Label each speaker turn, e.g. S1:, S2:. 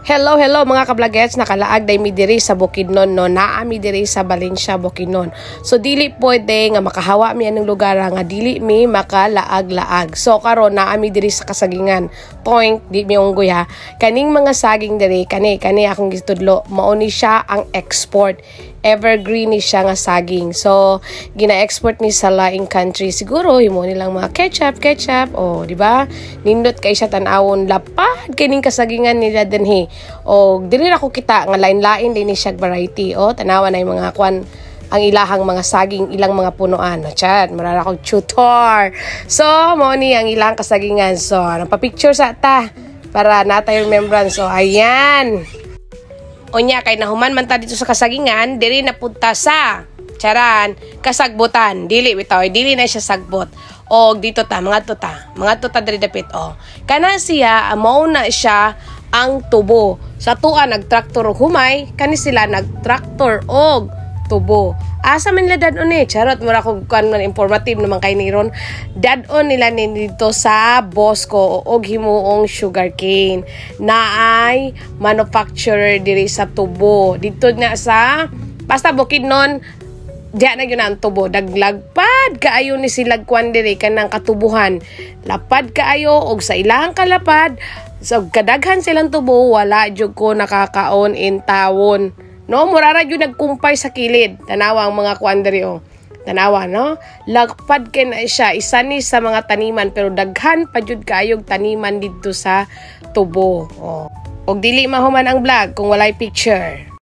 S1: Hello mga kablagets, nakalaag day mi diri sa Bukidnon no, naa mi diri sa Valencia, Bukidnon. So dili pwede nga makahawa mi anong lugar nga dili mi makalaag-laag. So karon naa mi diri sa kasagingan. Point di mi unggoy ha. Kaning mga saging diri kani akong gitudlo, mao ni siya ang export. Evergreen ni siya nga saging. So gina-export ni sa laing country. Siguro himo nilang mga ketchup, di ba? Nindot kay siya tan-awon lapad kining kasagingan nila dinhi. O dili ra ko kita nga lain-lain din ni siya variety. O tanawa na yung mga kwan ang ilahang mga saging, ilang mga punuan. Chat, marara kong tutor. So mo ni ang ilang kasagingan. So nagpa-picture sa ta para natay remembrance. So ayan. Onya kay nahuman man ta dito sa kasagingan, diri napunta sa charan kasagbutan. Dili bitaw, dili na siya sagbot. O dito ta, mga tuta diri dapit. O kana siya mao na siya ang tubo. Sa tuwa nagtraktor og humay, kani sila nagtraktor og tubo. Asa man nila dadon charot mura ko kan informative naman kay niron. Dadon nila ni dito sa Bosco og himuong sugarcane na ay manufacturer diri sa tubo. Dito na sa basta Bukidnon diya na yun ang tubo. Daglagpad kaayo ni silag kwan diri kanang katubuhan. Lapad kaayo og sa ilang kalapad. So kadaghan silang tubo wala jud ko nakakaon in tawon. No, murara jud nagkumpay sa kilid. Tanawa ang mga kwan diri o. Tanawa no? Lagpad kay na siya isa ni sa mga taniman pero daghan pa jud kaayog taniman didto sa tubo. O. Og dili mahuman ang vlog kung walay picture.